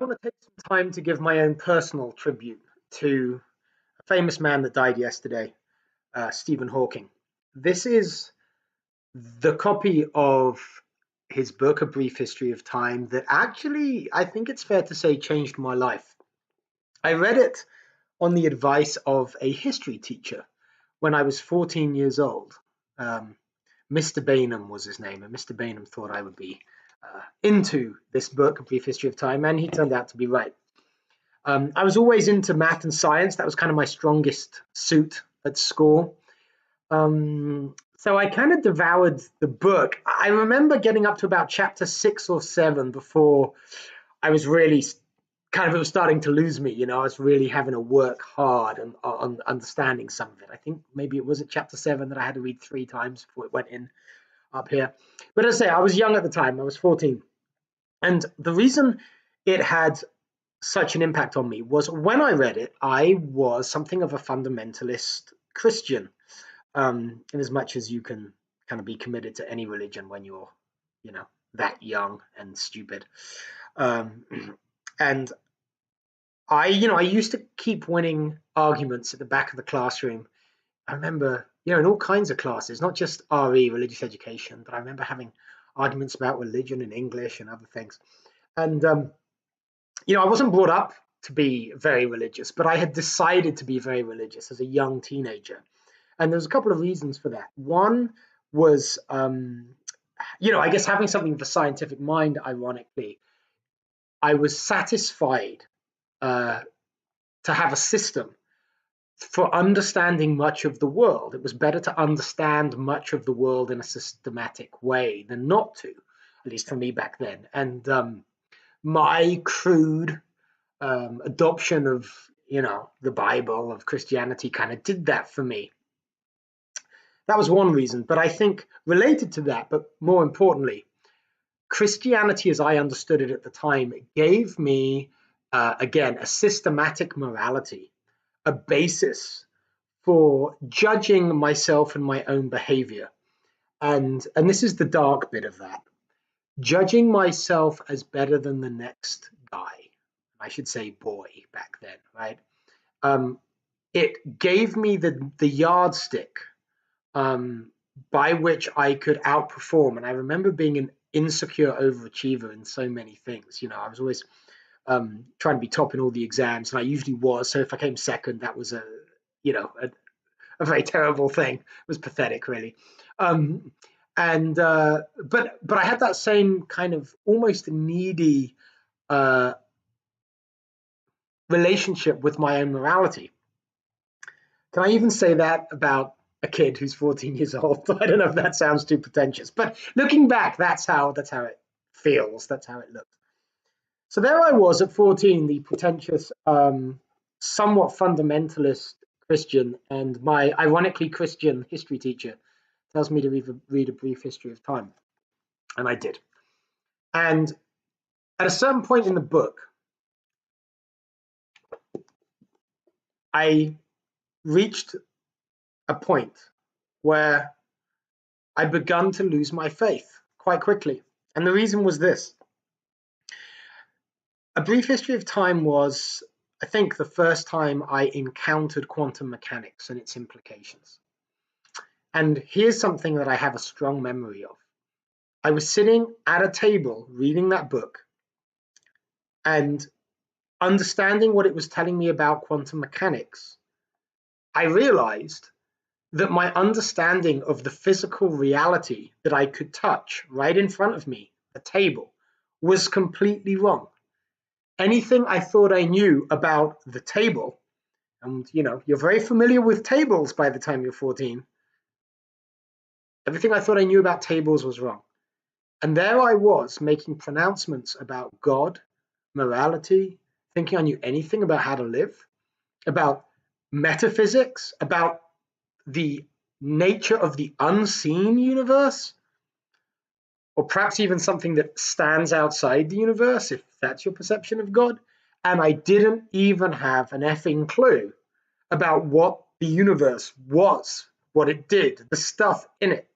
want to take some time to give my own personal tribute to a famous man that died yesterday, Stephen Hawking. This is the copy of his book, A Brief History of Time, that actually, I think it's fair to say, changed my life. I read it on the advice of a history teacher when I was 14 years old. Mr. Bainham was his name, and Mr. Bainham thought I would be into this book, A Brief History of Time, and he turned out to be right. I was always into math and science. That was kind of my strongest suit at school. So I kind of devoured the book. I remember getting up to about chapter 6 or 7 before I was really it was starting to lose me. I was really having to work hard on understanding some of it. I think maybe it was at chapter 7 that I had to read 3 times before it went in up here. But as I say, I was young at the time. I was 14. And the reason it had such an impact on me was when I read it, I was something of a fundamentalist Christian, in as much as you can kind of be committed to any religion when you're, that young and stupid. And I used to keep winning arguments at the back of the classroom. I remember, in all kinds of classes, not just RE, religious education, but I remember having arguments about religion and English and other things. And, I wasn't brought up to be very religious, but I had decided to be very religious as a young teenager. And there's a couple of reasons for that. One was, I guess having something of a scientific mind, ironically, I was satisfied to have a system for understanding much of the world. It was better to understand much of the world in a systematic way than not to, at least for me back then. And my crude adoption of, the Bible, of Christianity, kind of did that for me. That was one reason. But I think related to that, but more importantly, Christianity, as I understood it at the time, gave me, again, a systematic morality, a basis for judging myself and my own behavior. And this is the dark bit of that. Judging myself as better than the next guy. I should say boy back then, right? It gave me the yardstick by which I could outperform. And I remember being an insecure overachiever in so many things. I was always trying to be top in all the exams, and I usually was. So if I came second, that was a very terrible thing. It was pathetic, really. But I had that same kind of almost needy relationship with my own morality. Can I even say that about a kid who's 14 years old? I don't know if that sounds too pretentious, but looking back, that's how it feels. That's how it looks. So there I was at 14, the pretentious, somewhat fundamentalist Christian, and my ironically Christian history teacher tells me to read A Brief History of Time. And I did. And at a certain point in the book, I reached a point where I begun to lose my faith quite quickly. And the reason was this. A Brief History of Time was, I think, the first time I encountered quantum mechanics and its implications. And here's something that I have a strong memory of. I was sitting at a table reading that book and understanding what it was telling me about quantum mechanics. I realized that my understanding of the physical reality that I could touch right in front of me, the table, was completely wrong. Anything I thought I knew about the table, and you're very familiar with tables by the time you're 14, everything I thought I knew about tables was wrong. And there I was making pronouncements about God, morality, thinking I knew anything about how to live, about metaphysics, about the nature of the unseen universe, or perhaps even something that stands outside the universe, if that's your perception of God. And I didn't even have an effing clue about what the universe was, what it did, the stuff in it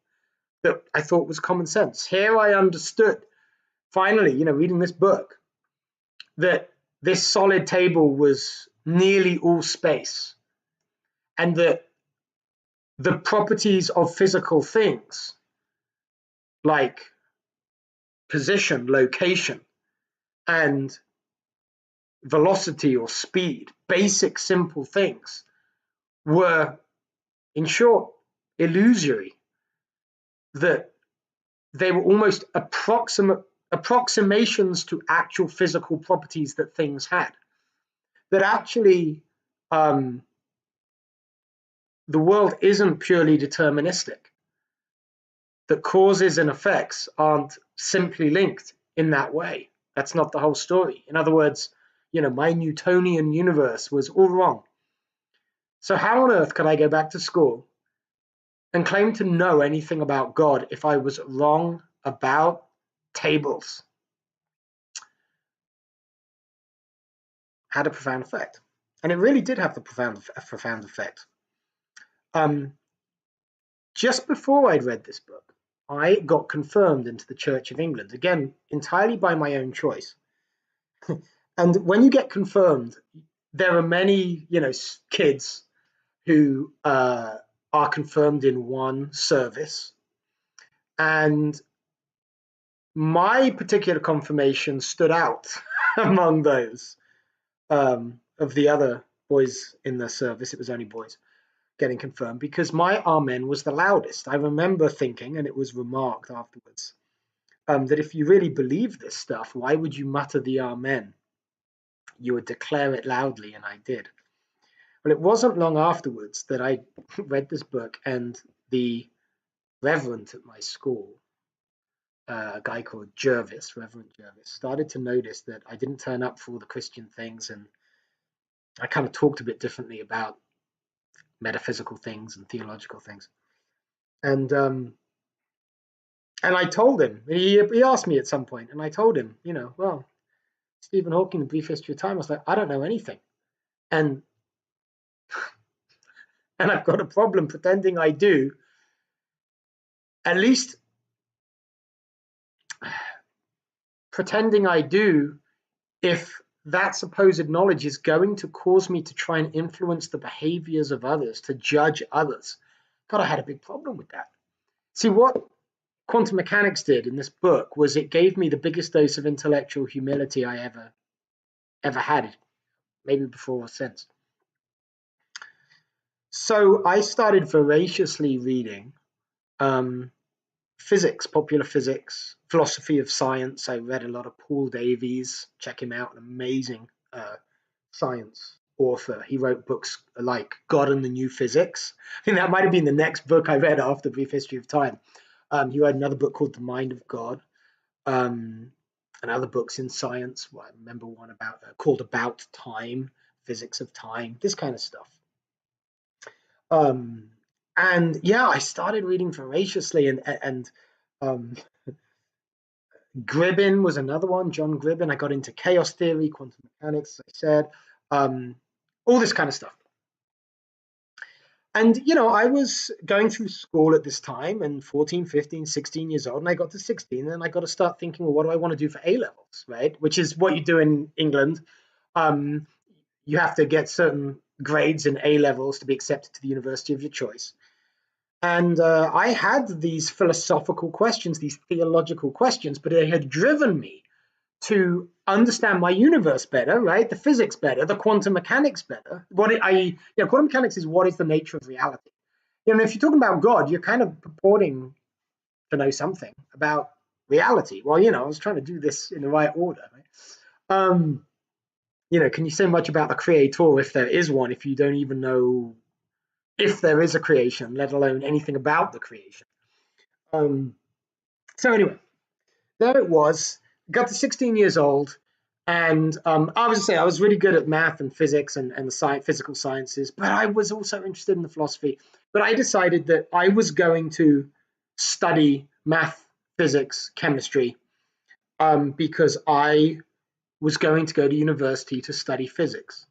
that I thought was common sense. Here I understood, finally, reading this book, that this solid table was nearly all space, and that the properties of physical things like position, location, and velocity or speed, basic simple things, were, in short, illusory, that they were almost approximations to actual physical properties that things had. That actually the world isn't purely deterministic, that causes and effects aren't simply linked in that way. That's not the whole story. In other words, my Newtonian universe was all wrong. So how on earth could I go back to school and claim to know anything about God if I was wrong about tables? Had a profound effect. And it really did have a profound effect. Just before I'd read this book, I got confirmed into the Church of England, again, entirely by my own choice. And when you get confirmed, there are many, kids who are confirmed in one service. And my particular confirmation stood out among those of the other boys in the service. It was only boys getting confirmed because my amen was the loudest. I remember thinking, and it was remarked afterwards, that if you really believe this stuff, why would you mutter the amen? You would declare it loudly, and I did. Well, it wasn't long afterwards that I read this book, and the reverend at my school, a guy called Reverend Jervis, started to notice that I didn't turn up for all the Christian things, and I kind of talked a bit differently about metaphysical things and theological things. And I told him, he asked me at some point, and I told him, well, Stephen Hawking, The Brief History of Time, I was like, I don't know anything. And I've got a problem pretending I do. At least pretending I do if that supposed knowledge is going to cause me to try and influence the behaviors of others, to judge others. God, I had a big problem with that. See, what quantum mechanics did in this book was it gave me the biggest dose of intellectual humility I ever had, maybe before or since. So I started voraciously reading physics, popular physics, philosophy of science. I read a lot of Paul Davies. Check him out, an amazing science author. He wrote books like God and the New Physics. I think that might have been the next book I read after Brief History of Time. He wrote another book called The Mind of God, and other books in science. Well, I remember one called About Time, Physics of Time, this kind of stuff. And yeah, I started reading voraciously, and Gribbin was another one, John Gribbin. I got into chaos theory, quantum mechanics, as I said, all this kind of stuff. And, I was going through school at this time, and 14, 15, 16 years old, and I got to 16, and I got to start thinking, well, what do I want to do for A-levels, right? Which is what you do in England. You have to get certain grades in A-levels to be accepted to the university of your choice. And I had these philosophical questions, these theological questions, but they had driven me to understand my universe better, right? The physics better, the quantum mechanics better. Quantum mechanics is what is the nature of reality. If you're talking about God, you're kind of purporting to know something about reality. Well, I was trying to do this in the right order, right? Can you say much about the creator if there is one, if you don't even know if there is a creation, let alone anything about the creation? So anyway, there it was. Got to 16 years old, and I was really good at math and physics and the physical sciences, but I was also interested in the philosophy. But I decided that I was going to study math, physics, chemistry, because I was going to go to university to study physics.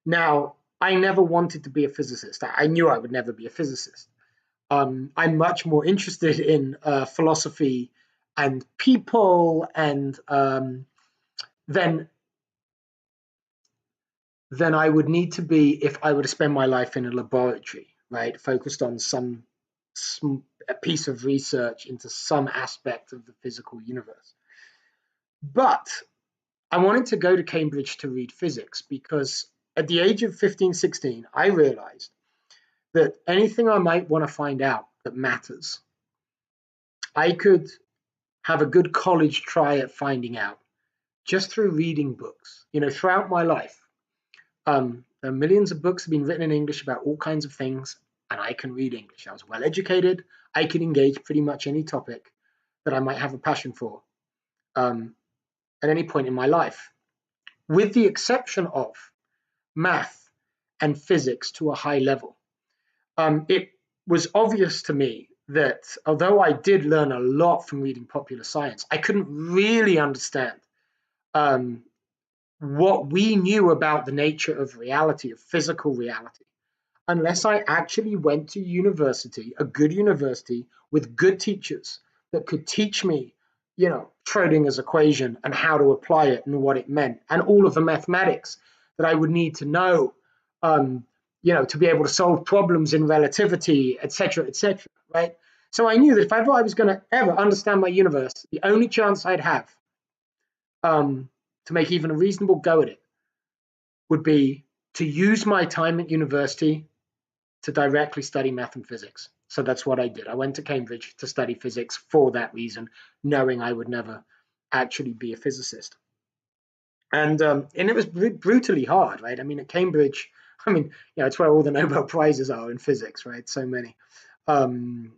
Now, I never wanted to be a physicist. I knew I would never be a physicist. I'm much more interested in philosophy and people, and then than I would need to be if I were to spend my life in a laboratory, right, focused on a piece of research into some aspect of the physical universe. But I wanted to go to Cambridge to read physics because at the age of 15, 16, I realized that anything I might want to find out that matters, I could have a good college try at finding out just through reading books. Throughout my life, there are millions of books have been written in English about all kinds of things, and I can read English. I was well educated. I can engage pretty much any topic that I might have a passion for at any point in my life, with the exception of math and physics to a high level. It was obvious to me that although I did learn a lot from reading popular science, I couldn't really understand what we knew about the nature of reality, of physical reality, unless I actually went to university, a good university with good teachers that could teach me, Schrodinger's equation and how to apply it and what it meant, and all of the mathematics that I would need to know, to be able to solve problems in relativity, etc., right? So I knew that if ever I was going to ever understand my universe, the only chance I'd have to make even a reasonable go at it would be to use my time at university to directly study math and physics. So that's what I did. I went to Cambridge to study physics for that reason, knowing I would never actually be a physicist. And it was brutally hard, right? I mean, at Cambridge, it's where all the Nobel Prizes are in physics, right? So many. Um,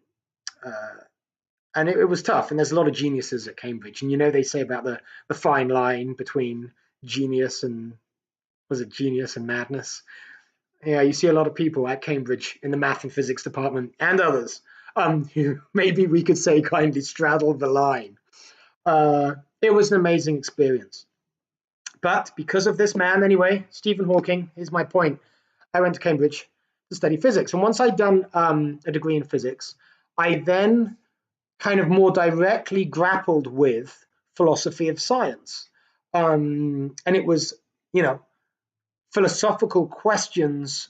and it was tough. And there's a lot of geniuses at Cambridge. And they say about the fine line between genius and, was it genius and madness? Yeah, you see a lot of people at Cambridge in the math and physics department and others who maybe we could say kindly straddle the line. It was an amazing experience. But because of this man, anyway, Stephen Hawking, here's my point. I went to Cambridge to study physics. And once I'd done a degree in physics, I then kind of more directly grappled with philosophy of science. And it was, philosophical questions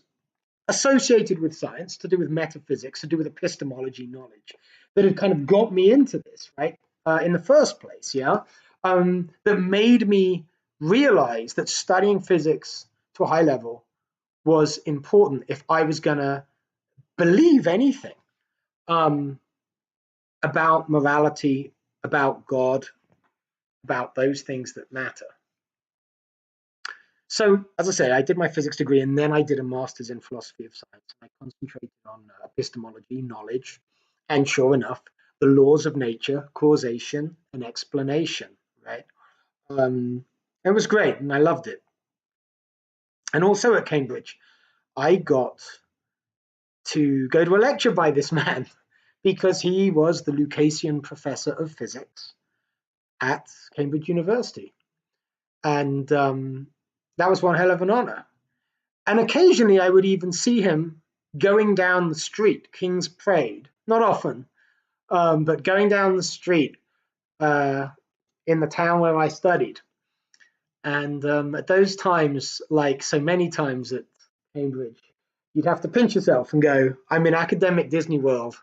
associated with science, to do with metaphysics, to do with epistemology knowledge, that had kind of got me into this, right, in the first place, that made me realize that studying physics to a high level was important if I was going to believe anything about morality, about God, about those things that matter. So, as I say, I did my physics degree and then I did a master's in philosophy of science. I concentrated on epistemology, knowledge, and sure enough, the laws of nature, causation, and explanation, right? It was great and I loved it. And also at Cambridge, I got to go to a lecture by this man because he was the Lucasian professor of physics at Cambridge University. And that was one hell of an honor. And occasionally I would even see him going down the street, King's Parade, not often, but going down the street in the town where I studied. And at those times, like so many times at Cambridge, you'd have to pinch yourself and go, I'm in academic Disney World.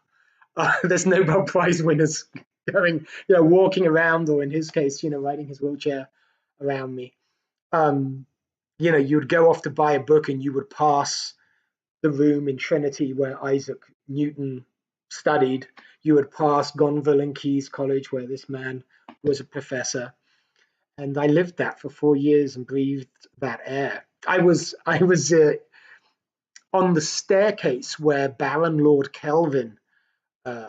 There's Nobel Prize winners going, walking around, or in his case, riding his wheelchair around me. You'd go off to buy a book and you would pass the room in Trinity where Isaac Newton studied. You would pass Gonville and Keyes College where this man was a professor. And I lived that for 4 years and breathed that air. I was on the staircase where Baron Lord Kelvin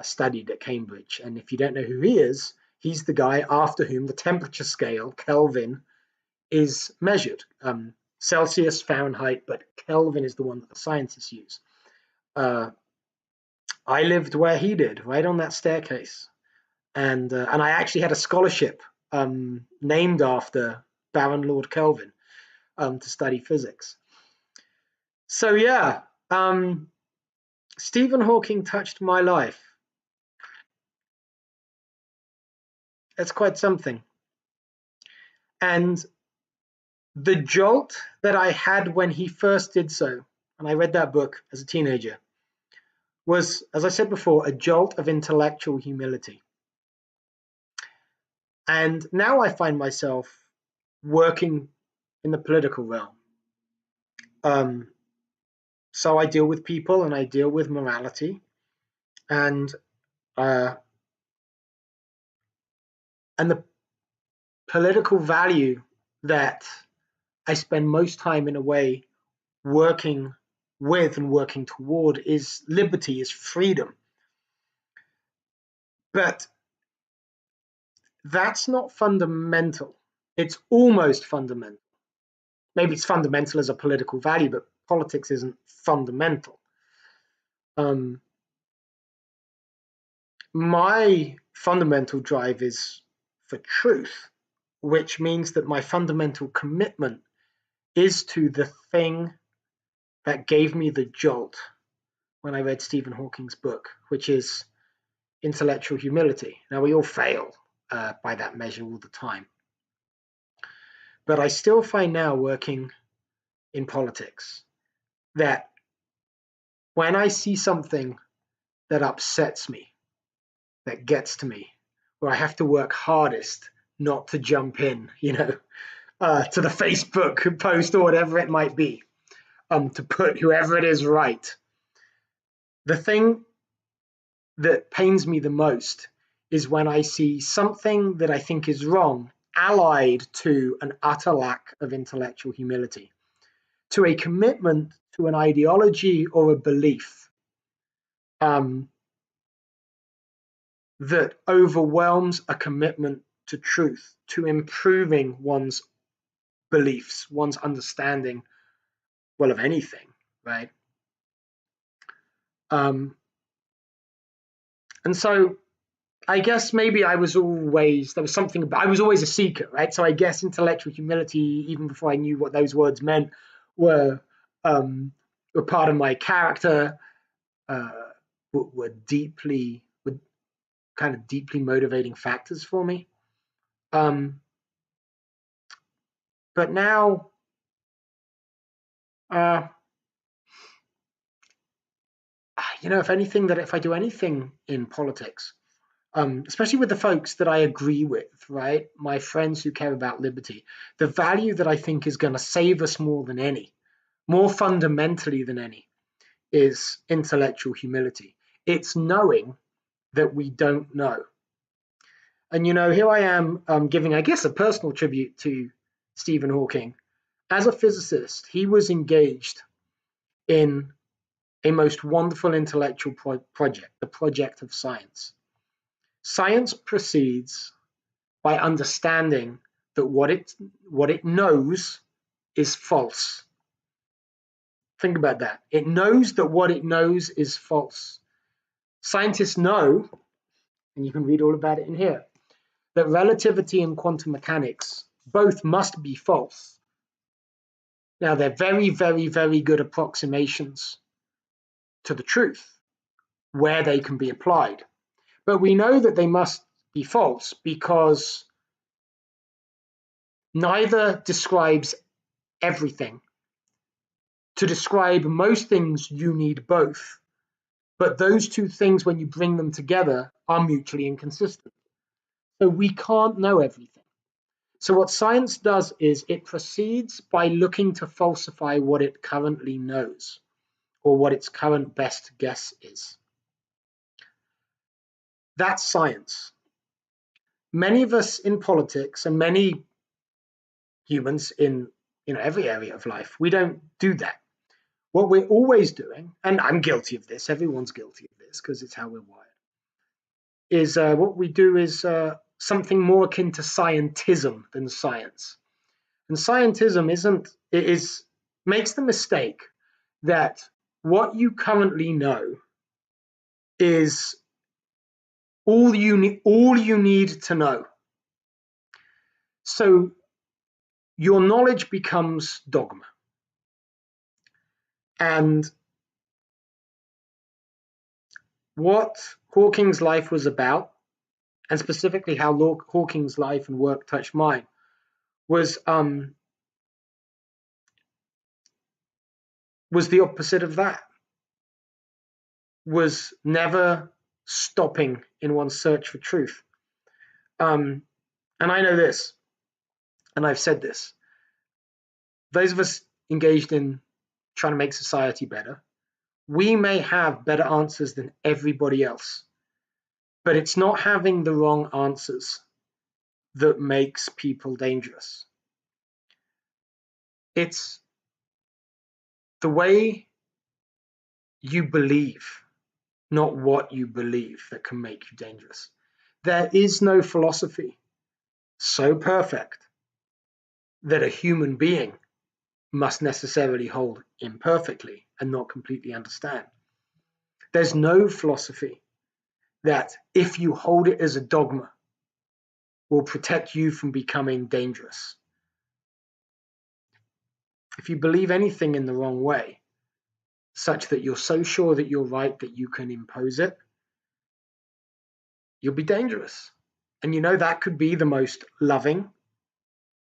studied at Cambridge. And if you don't know who he is, he's the guy after whom the temperature scale, Kelvin, is measured. Celsius, Fahrenheit, but Kelvin is the one that the scientists use. I lived where he did, right on that staircase. And I actually had a scholarship named after Baron Lord Kelvin to study physics. So yeah, Stephen Hawking touched my life. That's quite something. And The jolt that I had when he first did so, and I read that book as a teenager, was, as I said before, a jolt of intellectual humility. And now I find myself working in the political realm. So I deal with people and I deal with morality, and uh, the political value that I spend most time in a way working with and working toward is liberty, is freedom. But that's not fundamental. It's almost fundamental. Maybe it's fundamental as a political value, but politics isn't fundamental. My fundamental drive is for truth, which means that my fundamental commitment is to the thing that gave me the jolt when I read Stephen Hawking's book, which is intellectual humility. Now, we all fail by that measure all the time. But I still find now, working in politics, that when I see something that upsets me, that gets to me, where I have to work hardest not to jump in, to the Facebook post or whatever it might be, to put whoever it is right. The thing that pains me the most is when I see something that I think is wrong allied to an utter lack of intellectual humility, to a commitment to an ideology or a belief that overwhelms a commitment to truth, to improving one's beliefs, one's understanding, well, of anything, right? And so I guess maybe there was something about, I was always a seeker, right? So I guess intellectual humility, even before I knew what those words meant, were part of my character, were kind of deeply motivating factors for me. But now, if I do anything in politics, especially with the folks that I agree with, right? My friends who care about liberty, the value that I think is going to save us more fundamentally than any, is intellectual humility. It's knowing that we don't know. And, here I am giving, I guess, a personal tribute to Stephen Hawking. As a physicist, he was engaged in a most wonderful intellectual project, the project of science. Science proceeds by understanding that what it knows is false. Think about that. It knows that what it knows is false. Scientists know, and you can read all about it in here, that relativity and quantum mechanics both must be false. Now, they're very, very, very good approximations to the truth, where they can be applied. But we know that they must be false because neither describes everything. To describe most things, you need both. But those two things, when you bring them together, are mutually inconsistent. So we can't know everything. So what science does is it proceeds by looking to falsify what it currently knows, or what its current best guess is. That's science. Many of us in politics, and many humans in every area of life, we don't do that. What we're always doing, and I'm guilty of this, everyone's guilty of this because it's how we're wired, is what we do is something more akin to scientism than science. And scientism makes the mistake that what you currently know is all you need to know. So your knowledge becomes dogma. And what Hawking's life was about, and specifically how Hawking's life and work touched mine, was was the opposite of that, was never stopping in one's search for truth. And I know this, and I've said this, those of us engaged in trying to make society better, we may have better answers than everybody else, but it's not having the wrong answers that makes people dangerous. It's the way you believe, not what you believe, that can make you dangerous. There is no philosophy so perfect that a human being must necessarily hold imperfectly and not completely understand. There's no philosophy that, if you hold it as a dogma, will protect you from becoming dangerous. If you believe anything in the wrong way, such that you're so sure that you're right that you can impose it, you'll be dangerous. And you know, that could be the most loving,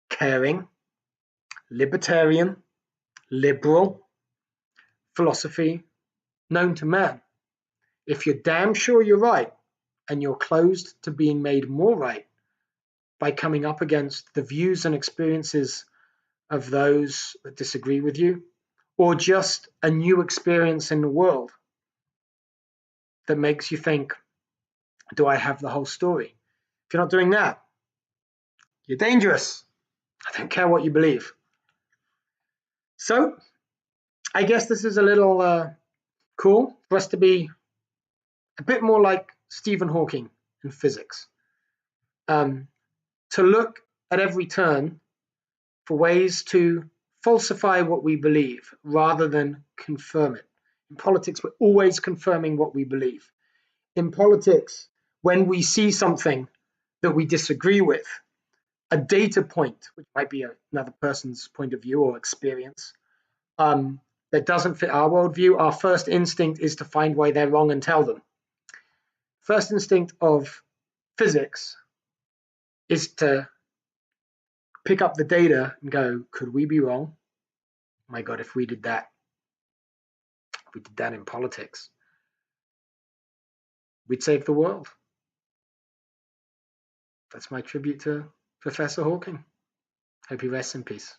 caring, libertarian, liberal philosophy known to man. If you're damn sure you're right, and you're closed to being made more right by coming up against the views and experiences of those that disagree with you, or just a new experience in the world that makes you think, do I have the whole story? If you're not doing that, you're dangerous. I don't care what you believe. So I guess this is a little cool for us to be a bit more like Stephen Hawking in physics, to look at every turn for ways to falsify what we believe rather than confirm it. In politics, we're always confirming what we believe. In politics, when we see something that we disagree with, a data point, which might be another person's point of view or experience, that doesn't fit our worldview, our first instinct is to find why they're wrong and tell them. First instinct of physics is to pick up the data and go, could we be wrong? Oh my God, if we did that in politics, we'd save the world. That's my tribute to Professor Hawking. Hope he rests in peace.